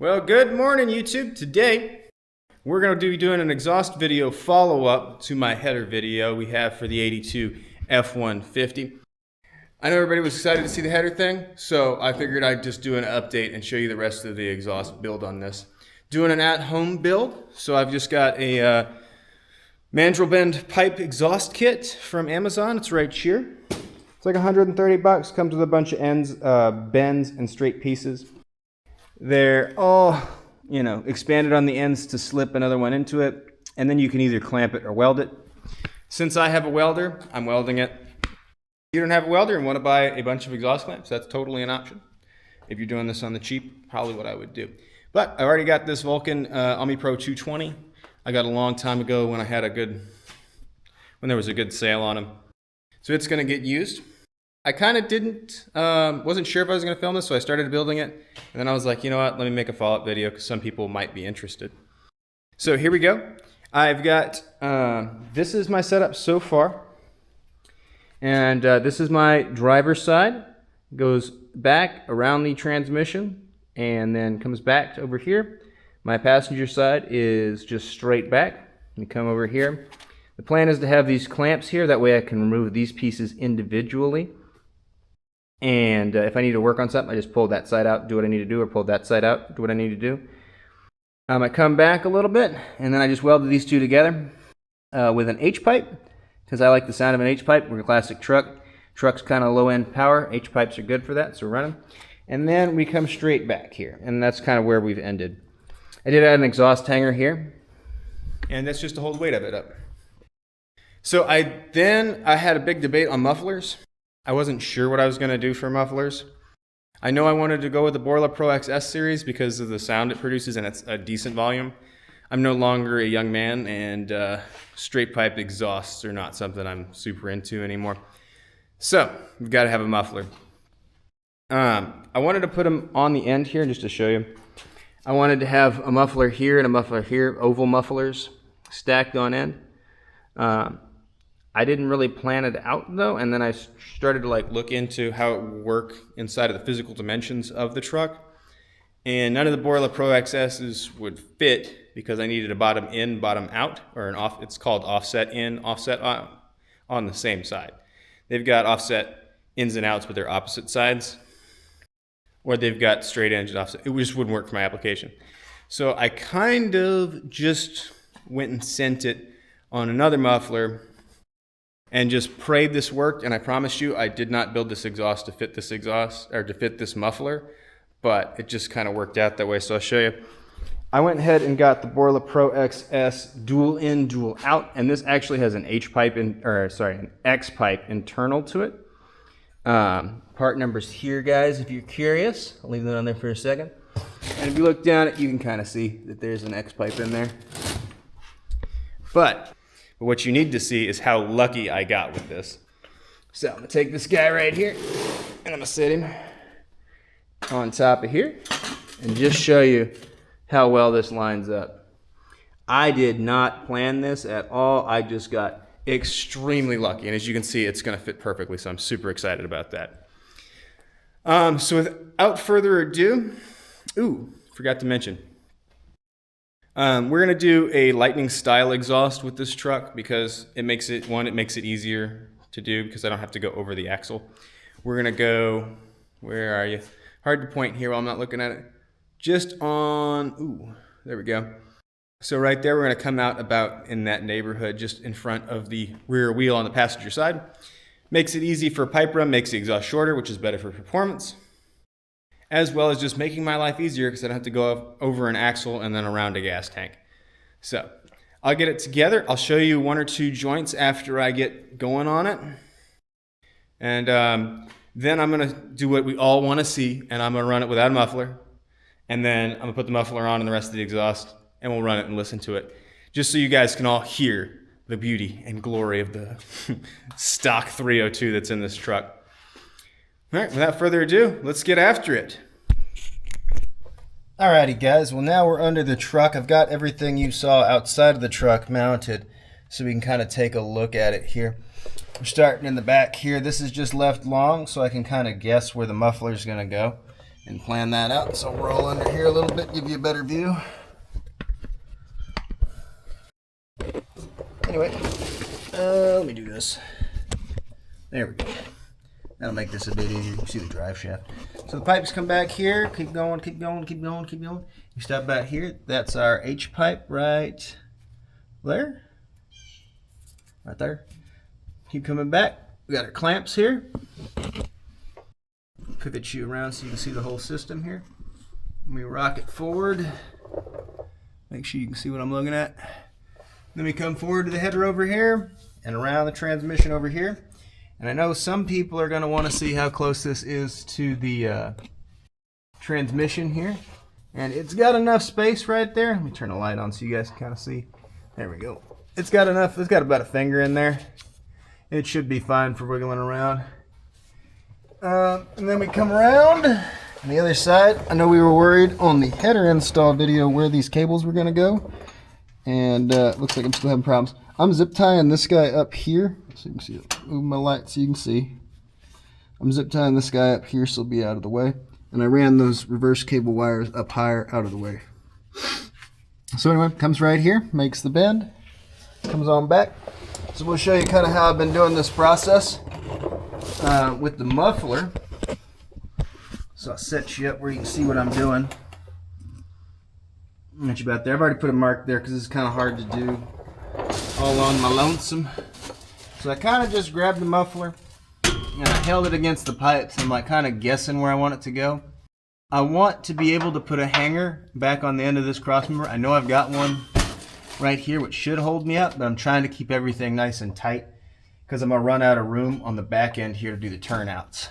Well, good morning, YouTube. Today, we're going to be doing an exhaust video follow-up to my header video we have for the 82 F150. I know everybody was excited to see the header thing, so I figured I'd just do an update and show you the rest of the exhaust build on this. Doing an at-home build, so I've just got a mandrel bend pipe exhaust kit from Amazon. It's right here. It's like 130 bucks. Comes with a bunch of ends, bends, and straight pieces. They're all, expanded on the ends to slip another one into it, and then you can either clamp it or weld it. Since I have a welder, I'm welding it. If you don't have a welder and want to buy a bunch of exhaust clamps, that's totally an option. If you're doing this on the cheap, probably what I would do. But I already got this Vulcan Omni Pro 220. I got a long time ago when there was a good sale on them. So it's going to get used. I kind of wasn't sure if I was going to film this, so I started building it. And then I was like, you know what, let me make a follow-up video because some people might be interested. So here we go. I've got, this is my setup so far. And this is my driver's side. Goes back around the transmission and then comes back to over here. My passenger side is just straight back. You come over here. The plan is to have these clamps here. That way I can remove these pieces individually. And if I need to work on something, I just pull that side out, do what I need to do, or pull that side out, do what I need to do. I come back a little bit, and then I just welded these two together with an H-pipe, because I like the sound of an H-pipe. We're a classic truck. Truck's kind of low-end power. H-pipes are good for that, so we're running. And then we come straight back here, and that's kind of where we've ended. I did add an exhaust hanger here, and that's just to hold the weight of it up. So I had a big debate on mufflers. I wasn't sure what I was going to do for mufflers. I know I wanted to go with the Borla Pro XS series because of the sound it produces and it's a decent volume. I'm no longer a young man, and straight pipe exhausts are not something I'm super into anymore. So we've got to have a muffler. I wanted to put them on the end here just to show you. I wanted to have a muffler here and a muffler here, oval mufflers stacked on end. I didn't really plan it out though, and then I started to look into how it would work inside of the physical dimensions of the truck. And none of the Borla Pro XS's would fit because I needed a bottom in, bottom out, or it's called offset in, offset out on the same side. They've got offset ins and outs, but they're opposite sides. Or they've got straight edge offset. It just wouldn't work for my application. So I kind of just went and sent it on another muffler and just prayed this worked. And I promise you, I did not build this exhaust to fit this exhaust or to fit this muffler, but it just kind of worked out that way. So I'll show you. I went ahead and got the Borla Pro XS dual in, dual out, and this actually has an an X pipe internal to it. Part numbers here, guys, if you're curious. I'll leave that on there for a second. And if you look down it, you can kind of see that there's an X pipe in there. But what you need to see is how lucky I got with this. So I'm gonna take this guy right here and I'm gonna sit him on top of here and just show you how well this lines up. I did not plan this at all. I just got extremely lucky, and as you can see, it's gonna fit perfectly, so I'm super excited about that. So without further ado, forgot to mention, we're gonna do a lightning style exhaust with this truck because it makes it easier to do because I don't have to go over the axle. We're gonna go, where are you? Hard to point here while I'm not looking at it. Just on, there we go. So right there, we're gonna come out about in that neighborhood, just in front of the rear wheel on the passenger side. Makes it easy for pipe run, makes the exhaust shorter, which is better for performance, as well as just making my life easier because I don't have to go over an axle and then around a gas tank. So I'll get it together. I'll show you one or two joints after I get going on it. And then I'm gonna do what we all wanna see, and I'm gonna run it without a muffler. And then I'm gonna put the muffler on and the rest of the exhaust, and we'll run it and listen to it, just so you guys can all hear the beauty and glory of the stock 302 that's in this truck. All right, without further ado, let's get after it. Alrighty guys, well now we're under the truck. I've got everything you saw outside of the truck mounted so we can kind of take a look at it here. We're starting in the back here. This is just left long so I can kind of guess where the muffler is going to go. and plan that out. So we'll roll under here a little bit, give you a better view. Anyway, let me do this. There we go. That'll make this a bit easier. You can see the drive shaft. So the pipes come back here. Keep going, keep going, keep going, keep going. You stop back here. That's our H pipe right there. Right there. Keep coming back. We got our clamps here. Pivot you around so you can see the whole system here. Let me rock it forward. Make sure you can see what I'm looking at. Then we come forward to the header over here and around the transmission over here. And I know some people are going to want to see how close this is to the transmission here. And it's got enough space right there. Let me turn the light on so you guys can kind of see. There we go. It's got enough. It's got about a finger in there. It should be fine for wiggling around. And then we come around on the other side. I know we were worried on the header install video where these cables were going to go. And looks like I'm still having problems. I'm zip tying this guy up here. So you can see it. Move my light so you can see. I'm zip tying this guy up here so it'll be out of the way. And I ran those reverse cable wires up higher out of the way. So anyway, comes right here, makes the bend, comes on back. So we'll show you kind of how I've been doing this process with the muffler. So I'll set you up where you can see what I'm doing. Get you about there. I've already put a mark there because it's kind of hard to do all on my lonesome. So I kind of just grabbed the muffler and I held it against the pipes. I'm like kind of guessing where I want it to go. I want to be able to put a hanger back on the end of this crossmember. I know I've got one right here which should hold me up, but I'm trying to keep everything nice and tight because I'm going to run out of room on the back end here to do the turnouts.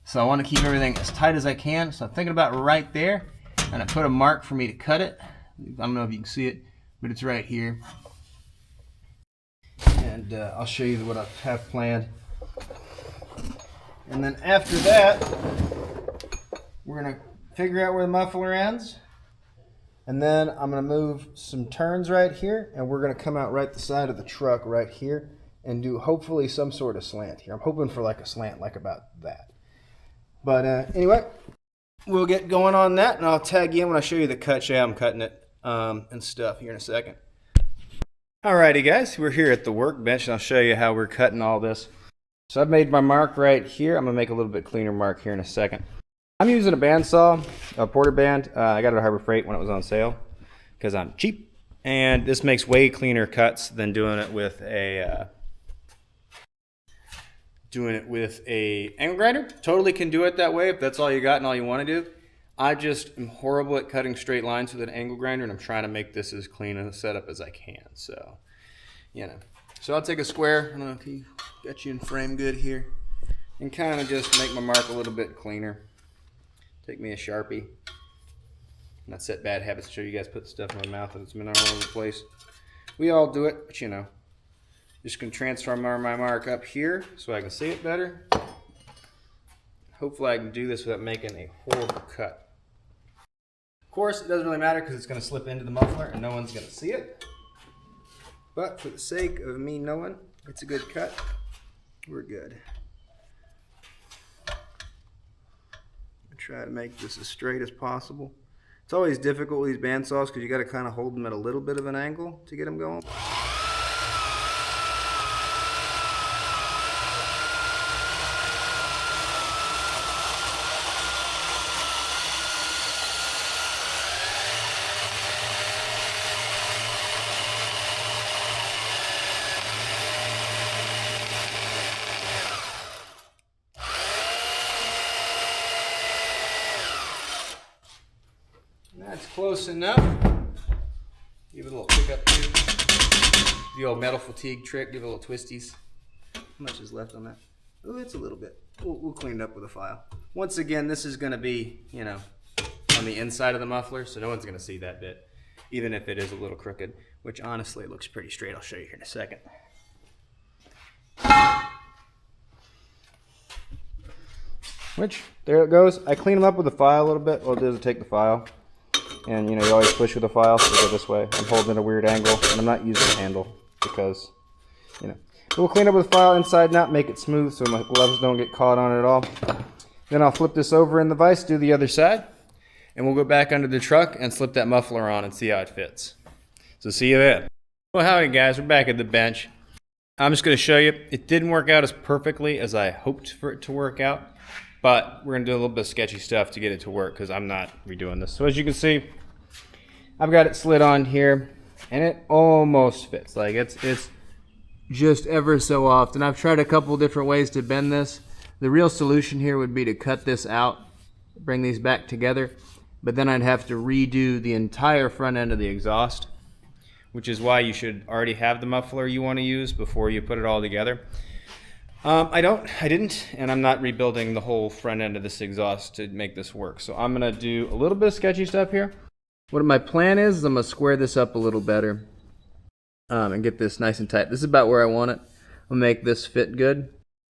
So I want to keep everything as tight as I can. So I'm thinking about right there, and I put a mark for me to cut it. I don't know if you can see it, but it's right here. And I'll show you what I have planned. And then after that, we're going to figure out where the muffler ends. And then I'm going to move some turns right here, and we're going to come out right the side of the truck right here and do hopefully some sort of slant here. I'm hoping for like a slant like about that. But anyway, we'll get going on that, and I'll tag you in when I show you the cut. Show you how I'm cutting it and stuff here in a second. Alrighty guys, we're here at the workbench, and I'll show you how we're cutting all this. So I've made my mark right here. I'm going to make a little bit cleaner mark here in a second. I'm using a bandsaw, a Porter band. I got it at Harbor Freight when it was on sale because I'm cheap. And this makes way cleaner cuts than doing it with a angle grinder. Totally can do it that way if that's all you got and all you want to do. I just am horrible at cutting straight lines with an angle grinder, and I'm trying to make this as clean a setup as I can. So, you know. So I'll take a square. I don't know if you got you in frame good here, and kind of just make my mark a little bit cleaner. Take me a Sharpie. Not set bad habits to show you guys put stuff in my mouth and it's been all over the place. We all do it, but you know. Just gonna transfer my mark up here so I can see it better. Hopefully I can do this without making a horrible cut. Of course, it doesn't really matter because it's gonna slip into the muffler and no one's gonna see it. But for the sake of me knowing it's a good cut, we're good. Try to make this as straight as possible. It's always difficult with these bandsaws because you got to kind of hold them at a little bit of an angle to get them going. That's close enough. Give it a little pick up too. The old metal fatigue trick, give it a little twisties. How much is left on that? Oh, it's a little bit. We'll clean it up with a file. Once again, this is going to be, you know, on the inside of the muffler, so no one's going to see that bit, even if it is a little crooked, which honestly looks pretty straight. I'll show you here in a second. Which, there it goes. I clean them up with a file a little bit. What I'll do is take the file. And you know, you always push with a file, so go this way. I'm holding at a weird angle, and I'm not using the handle because, you know. But we'll clean up with a file inside and out, make it smooth so my gloves don't get caught on it at all. Then I'll flip this over in the vise, do the other side, and we'll go back under the truck and slip that muffler on and see how it fits. So see you then. Well, howdy guys, we're back at the bench. I'm just going to show you, it didn't work out as perfectly as I hoped for it to work out, but we're going to do a little bit of sketchy stuff to get it to work because I'm not redoing this. So as you can see, I've got it slid on here, and it almost fits. Like it's just ever so often. I've tried a couple different ways to bend this. The real solution here would be to cut this out, bring these back together, but then I'd have to redo the entire front end of the exhaust, which is why you should already have the muffler you want to use before you put it all together. I didn't, and I'm not rebuilding the whole front end of this exhaust to make this work. So I'm gonna do a little bit of sketchy stuff here. What my plan is I'm gonna square this up a little better and get this nice and tight. This is about where I want it. I'll make this fit good,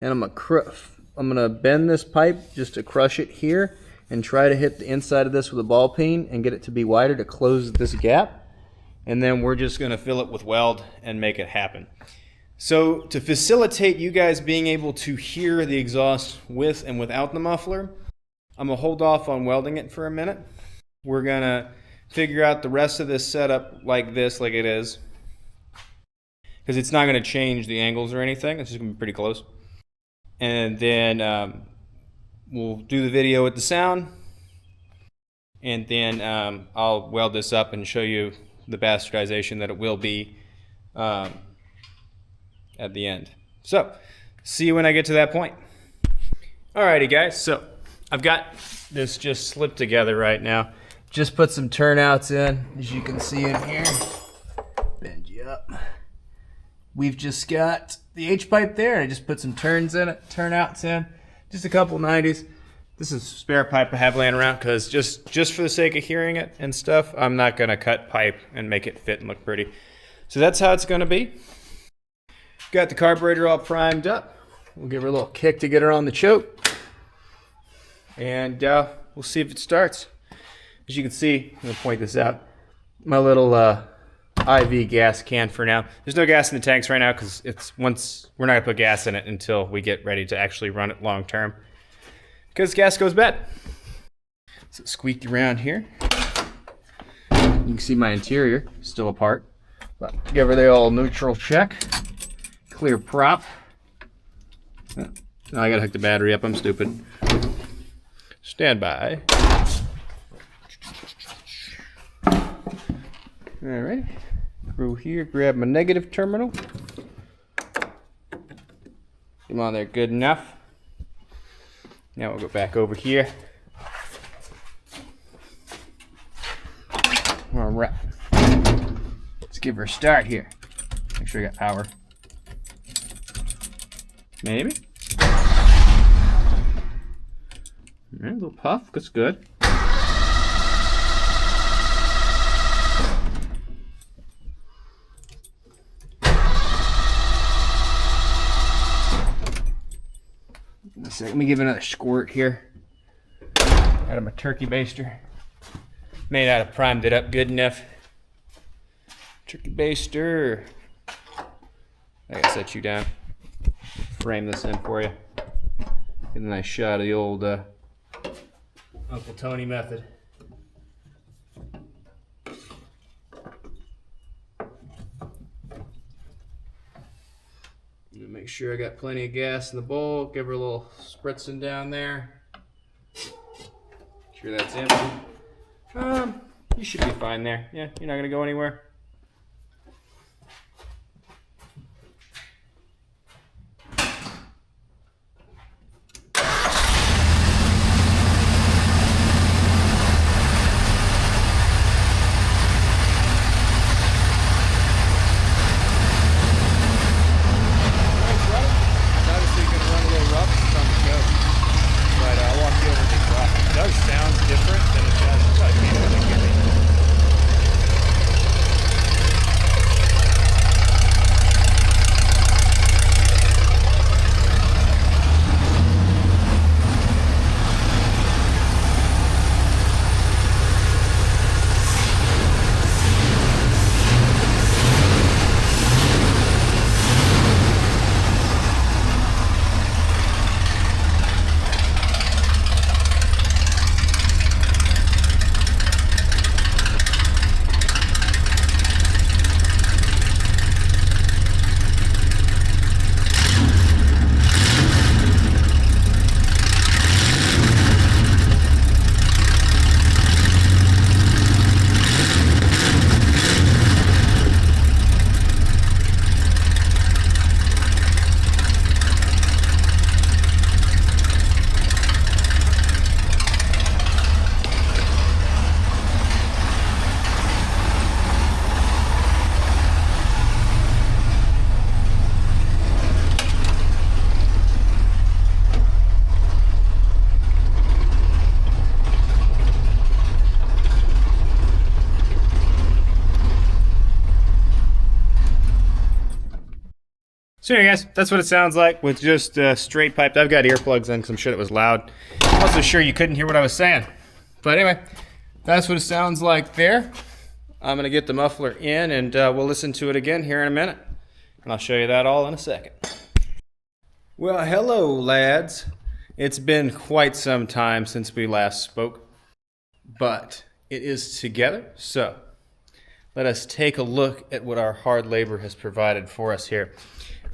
and I'm gonna bend this pipe just to crush it here and try to hit the inside of this with a ball peen and get it to be wider to close this gap. And then we're just gonna fill it with weld and make it happen. So to facilitate you guys being able to hear the exhaust with and without the muffler, I'm gonna hold off on welding it for a minute. We're gonna figure out the rest of this setup like this, like it is, because it's not gonna change the angles or anything. It's just gonna be pretty close. And then we'll do the video with the sound, and then I'll weld this up and show you the bastardization that it will be at the end. So, see you when I get to that point. Alrighty guys, so I've got this just slipped together right now. Just put some turnouts in, as you can see in here. Bend you up. We've just got the H-pipe there, and I just put some turns in it, turnouts in, just a couple 90s. This is spare pipe I have laying around because just for the sake of hearing it and stuff, I'm not gonna cut pipe and make it fit and look pretty. So that's how it's gonna be. Got the carburetor all primed up. We'll give her a little kick to get her on the choke. And we'll see if it starts. As you can see, I'm gonna point this out. My little IV gas can for now. There's no gas in the tanks right now because we're not gonna put gas in it until we get ready to actually run it long term, because gas goes bad. So it squeaked around here. You can see my interior still apart, but give her the old neutral check. Clear prop. Oh, now I gotta hook the battery up. I'm stupid. Stand by. All right. Through here, grab my negative terminal. Come on there, good enough. Now we'll go back over here. All right. Let's give her a start here. Make sure I got power. Maybe. All right, a little puff. That's good. Let me give another squirt here out of my turkey baster. May not have primed it up good enough. Turkey baster. I gotta set you down. Frame this in for you. Get a nice shot of the old Uncle Tony method. Make sure I got plenty of gas in the bowl. Give her a little spritzing down there. Make sure that's empty. You should be fine there. Yeah, you're not gonna go anywhere. Sounds different than it does. So anyway, guys, that's what it sounds like with just straight piped. I've got earplugs in because I'm sure it was loud. I'm also sure you couldn't hear what I was saying. But anyway, that's what it sounds like there. I'm going to get the muffler in and we'll listen to it again here in a minute. And I'll show you that all in a second. Well, hello, lads. It's been quite some time since we last spoke, but it is together. So let us take a look at what our hard labor has provided for us here.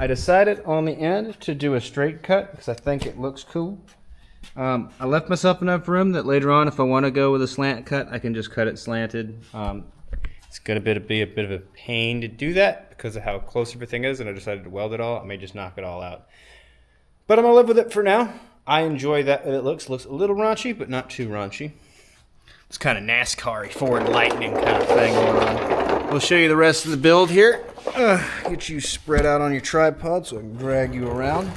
I decided on the end to do a straight cut because I think it looks cool. I left myself enough room that later on, if I want to go with a slant cut, I can just cut it slanted. It's going to be a bit of a pain to do that because of how close everything is, and I decided to weld it all. I may just knock it all out. But I'm going to live with it for now. I enjoy that it looks a little raunchy, but not too raunchy. It's kind of NASCAR-y, forward lightning kind of thing going on. We'll show you the rest of the build here. Get you spread out on your tripod so I can drag you around.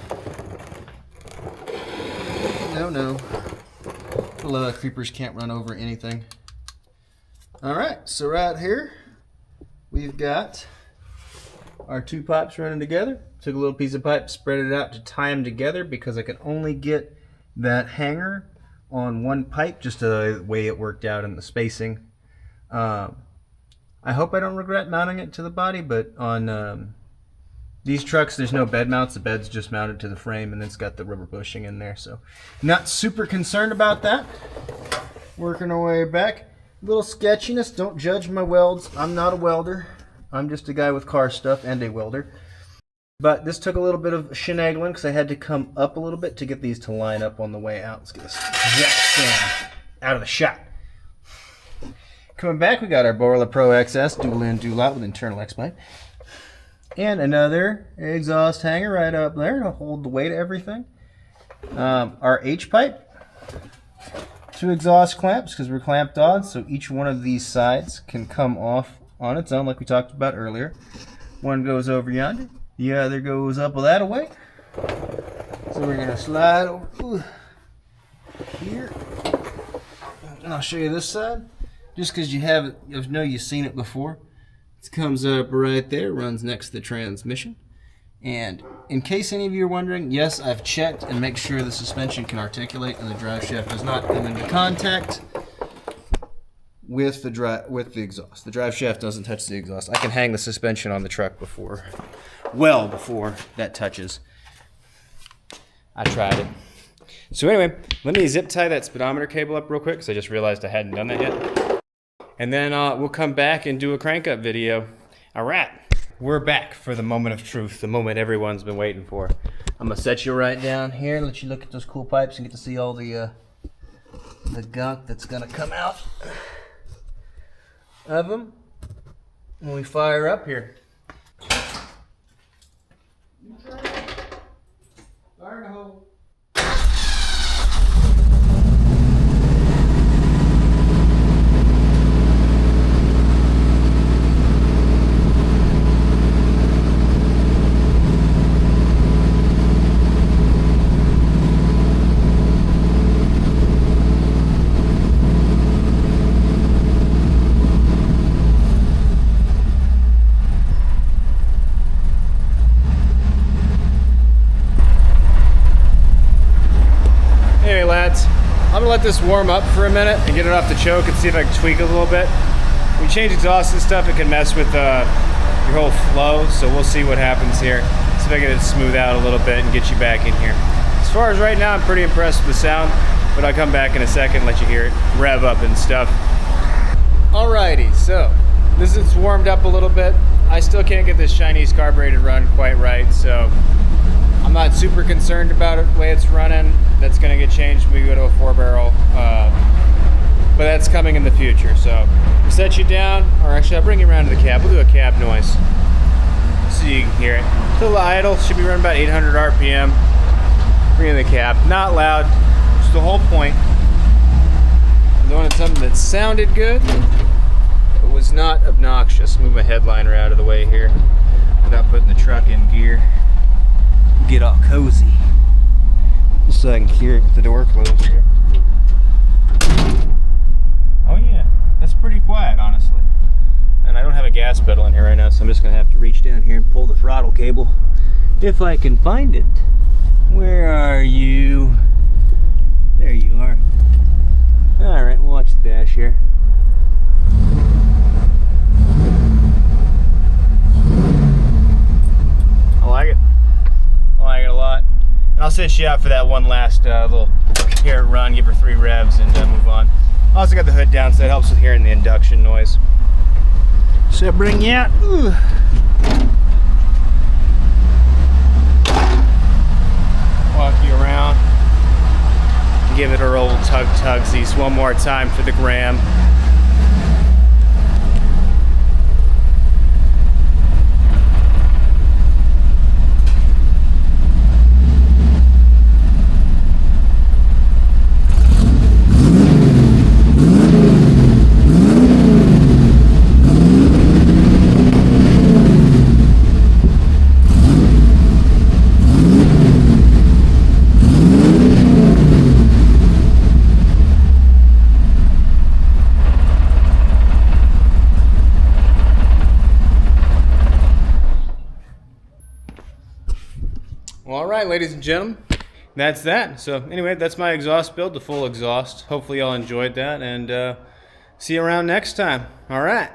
No. The creepers can't run over anything. Alright, so right here, we've got our two pipes running together. Took a little piece of pipe, spread it out to tie them together because I could only get that hanger on one pipe, just the way it worked out in the spacing. I hope I don't regret mounting it to the body, but on these trucks there's no bed mounts. The bed's just mounted to the frame and it's got the rubber bushing in there, so not super concerned about that. Working our way back. A little sketchiness, don't judge my welds. I'm not a welder. I'm just a guy with car stuff and a welder. But this took a little bit of shenanigans because I had to come up a little bit to get these to line up on the way out. Let's get this jet stand out of the shot. Coming back, we got our Borla Pro XS dual in, dual out with internal X pipe. And another exhaust hanger right up there to hold the weight of everything. Our H pipe. Two exhaust clamps because we're clamped on, so each one of these sides can come off on its own like we talked about earlier. One goes over yonder. The other goes up that way. So we're going to slide over here. And I'll show you this side. Just because I know you've seen it before. It comes up right there, runs next to the transmission. And in case any of you are wondering, yes, I've checked and make sure the suspension can articulate and the drive shaft does not come into contact with the exhaust. The drive shaft doesn't touch the exhaust. I can hang the suspension on the truck well before that touches. I tried it. So anyway, let me zip tie that speedometer cable up real quick because I just realized I hadn't done that yet. And then we'll come back and do a crank up video. All right, we're back for the moment of truth, the moment everyone's been waiting for. I'm gonna set you right down here and let you look at those cool pipes and get to see all the gunk that's gonna come out of them when we fire up here. Fire in the hole. I'm gonna let this warm up for a minute and get it off the choke and see if I can tweak it a little bit. When you change exhaust and stuff, it can mess with your whole flow, so we'll see what happens here. See if I can get it smooth out a little bit and get you back in here. As far as right now, I'm pretty impressed with the sound, but I'll come back in a second and let you hear it rev up and stuff. Alrighty, so this is warmed up a little bit. I still can't get this Chinese carbureted run quite right, so I'm not super concerned about it the way it's running. That's going to get changed when we go to a 4-barrel, but that's coming in the future. So we'll set you down, or actually I'll bring you around to the cab. We'll do a cab noise so you can hear it. It's a little idle, should be running about 800 RPM. Bring in the cab, not loud, just the whole point. I wanted something that sounded good, but was not obnoxious. Move my headliner out of the way here without putting the truck in gear. Get all cozy. Just so I can hear it with the door closed here. Oh yeah, that's pretty quiet, honestly. And I don't have a gas pedal in here right now, so I'm just gonna have to reach down here and pull the throttle cable If I can find it. Where are you? There you are. Alright, we'll watch the dash here. I like it. I like it a lot. And I'll set you out for that one last little carrot run, give her 3 revs, and move on. I also got the hood down, so that helps with hearing the induction noise. So I'll bring you out. Ooh. Walk you around. Give it her old tugsies one more time for the gram. Well, all right, ladies and gentlemen, that's that. So anyway, that's my exhaust build, the full exhaust. Hopefully y'all enjoyed that, and see you around next time. All right.